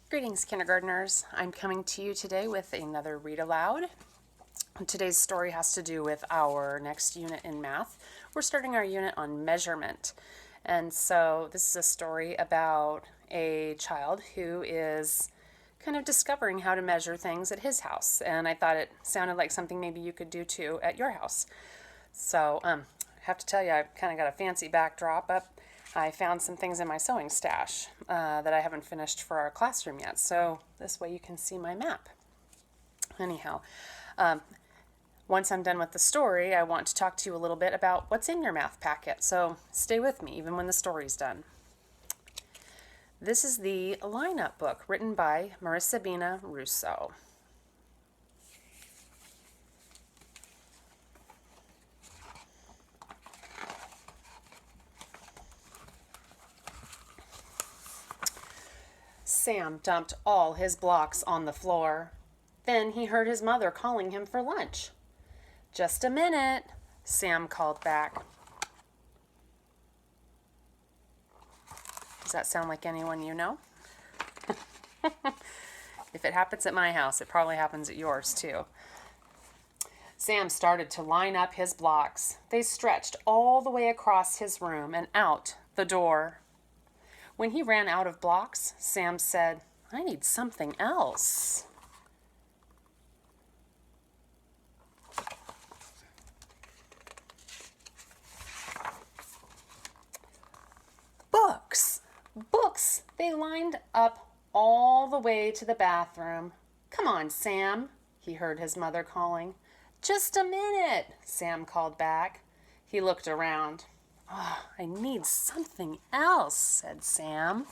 Greetings, kindergartners. I'm coming to you today with another read aloud. Today's story has to do with our next unit in math. We're starting our unit on measurement. And so this is a story about a child who is kind of discovering how to measure things at his house. And I thought it sounded like something maybe you could do too at your house. So I have to tell you, I've kind of got a fancy backdrop up. I found some things in my sewing stash that I haven't finished for our classroom yet. So this way you can see my map. Anyhow, once I'm done with the story, I want to talk to you a little bit about what's in your math packet. So stay with me even when the story's done. This is the lineup book written by Marissa Bina Russo. Sam dumped all his blocks on the floor. Then he heard his mother calling him for lunch. "Just a minute," Sam called back. Does that sound like anyone you know? If it happens at my house, it probably happens at yours too. Sam started to line up his blocks. They stretched all the way across his room and out the door. When he ran out of blocks, Sam said, "I need something else." Books! Books! They lined up all the way to the bathroom. "Come on, Sam," he heard his mother calling. "Just a minute," Sam called back. He looked around. "Oh, I need something else," said Sam.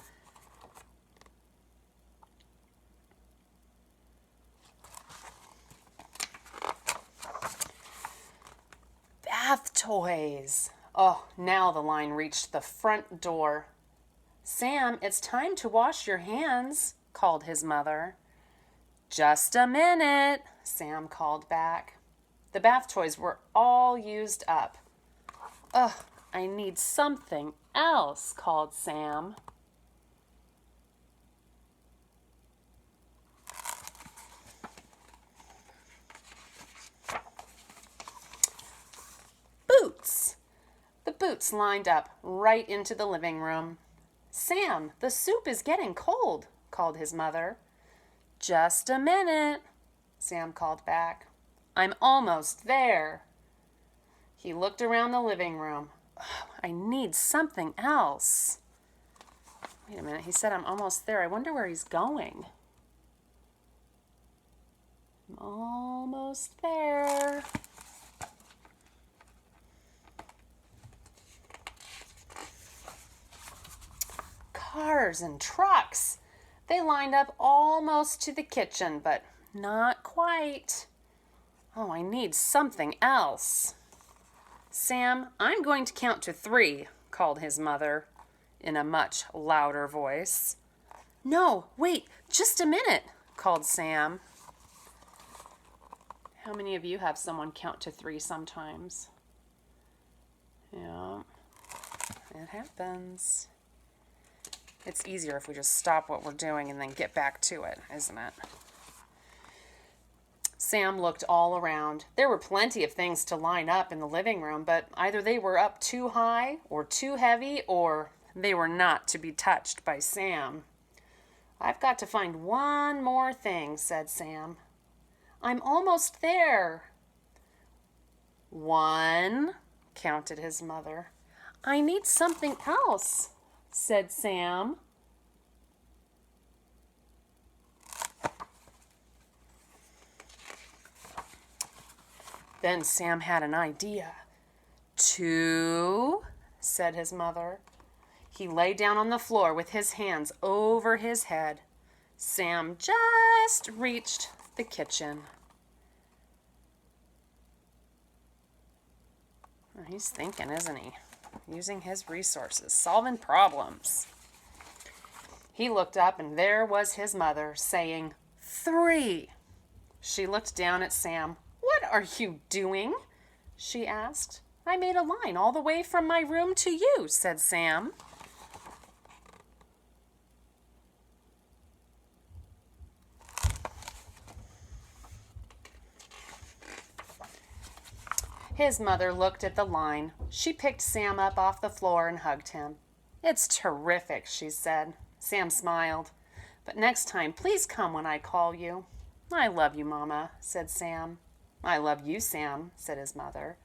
Bath toys. Oh, now the line reached the front door. "Sam, it's time to wash your hands," called his mother. "Just a minute," Sam called back. The bath toys were all used up. "Ugh, I need something else," called Sam. Boots! The boots lined up right into the living room. "Sam, the soup is getting cold," called his mother. "Just a minute," Sam called back. "I'm almost there." He looked around the living room. "Oh, I need something else." Wait a minute, he said I'm almost there. I wonder where he's going. I'm almost there. Cars and trucks. They lined up almost to the kitchen, but not quite. Oh, I need something else. "Sam, I'm going to count to 3, called his mother in a much louder voice. "No, wait, just a minute," called Sam. How many of you have someone count to 3 sometimes? Yeah, it happens. It's easier if we just stop what we're doing and then get back to it, isn't it? Sam looked all around. There were plenty of things to line up in the living room, but either they were up too high or too heavy, or they were not to be touched by Sam. "I've got to find one more thing," said Sam. "I'm almost there." "1," counted his mother. "I need something else," said Sam. Then Sam had an idea. "2," said his mother. He lay down on the floor with his hands over his head. Sam just reached the kitchen. He's thinking, isn't he? Using his resources, solving problems. He looked up and there was his mother saying, 3. She looked down at Sam. "What are you doing?" she asked. "I made a line all the way from my room to you," said Sam. His mother looked at the line. She picked Sam up off the floor and hugged him. "It's terrific," she said. Sam smiled. "But next time, please come when I call you." "I love you, Mama," said Sam. "I love you, Sam," said his mother.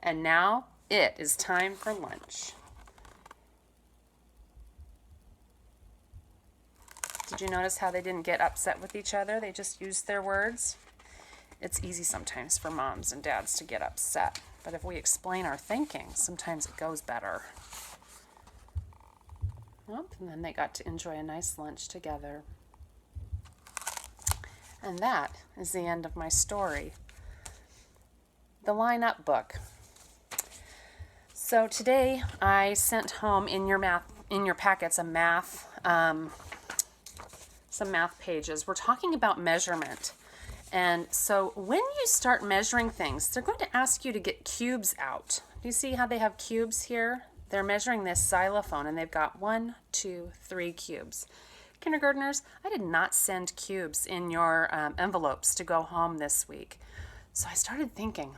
And now it is time for lunch. Did you notice how they didn't get upset with each other? They just used their words. It's easy sometimes for moms and dads to get upset, but if we explain our thinking, sometimes it goes better. Well, and then they got to enjoy a nice lunch together. And that is the end of my story. The Line Up book. So today I sent home in your packets some math pages. We're talking about measurement. And so when you start measuring things, they're going to ask you to get cubes out. Do you see how they have cubes here? They're measuring this xylophone, and they've got 1, 2, 3 cubes. Kindergartners, I did not send cubes in your envelopes to go home this week. So I started thinking,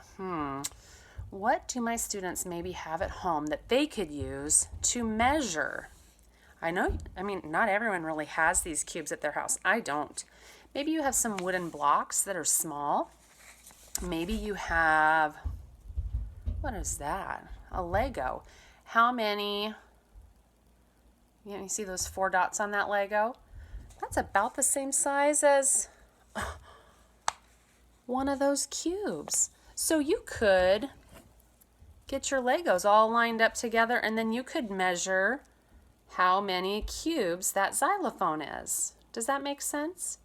what do my students maybe have at home that they could use to measure? Not everyone really has these cubes at their house. I don't. Maybe you have some wooden blocks that are small. Maybe you have, what is that? A Lego. How many, you see those 4 dots on that Lego? That's about the same size as one of those cubes. So you could get your Legos all lined up together, and then you could measure how many cubes that xylophone is. Does that make sense?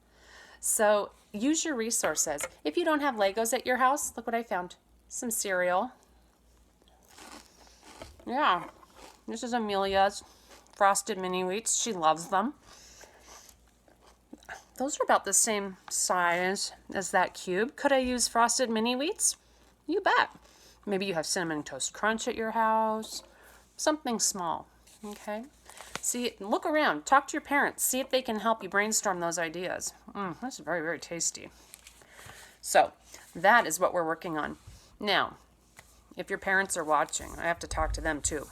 So use your resources. If you don't have Legos at your house, look what I found. Some cereal. Yeah, this is Amelia's Frosted Mini Wheats. She loves them. Those are about the same size as that cube. Could I use Frosted Mini Wheats? You bet. Maybe you have Cinnamon Toast Crunch at your house. Something small, okay? See, look around, talk to your parents, see if they can help you brainstorm those ideas. That's very, very tasty. So that is what we're working on. Now, if your parents are watching, I have to talk to them too.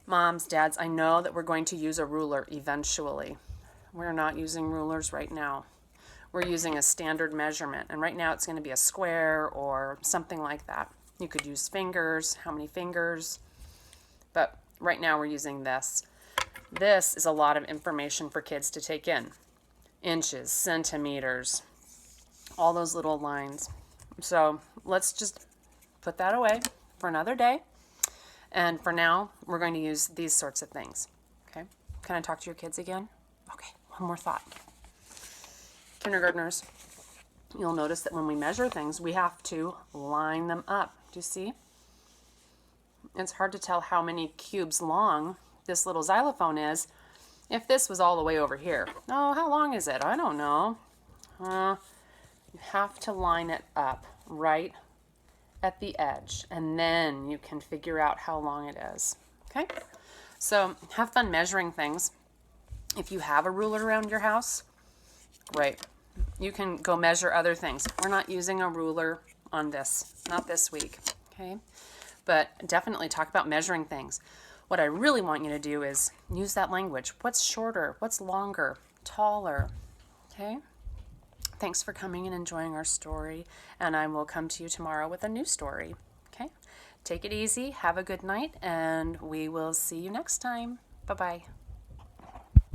Moms, dads, I know that we're going to use a ruler eventually. We're not using rulers right now. We're using a standard measurement, and right now it's going to be a square or something like that. You could use fingers, how many fingers, but right now we're using this. This is a lot of information for kids to take in. Inches, centimeters, all those little lines. So let's just put that away for another day. And for now, we're going to use these sorts of things. Okay? Can I talk to your kids again? Okay, one more thought. Kindergartners, you'll notice that when we measure things, we have to line them up. Do you see? It's hard to tell how many cubes long this little xylophone is if this was all the way over here. Oh, how long is it? I don't know. You have to line it up right at the edge, and then you can figure out how long it is. Okay? So have fun measuring things. If you have a ruler around your house, great. You can go measure other things. We're not using a ruler on this, not this week. Okay? But definitely talk about measuring things. What I really want you to do is use that language. What's shorter? What's longer? Taller? Okay? Thanks for coming and enjoying our story, and I will come to you tomorrow with a new story. Okay? Take it easy, have a good night, and we will see you next time. Bye-bye.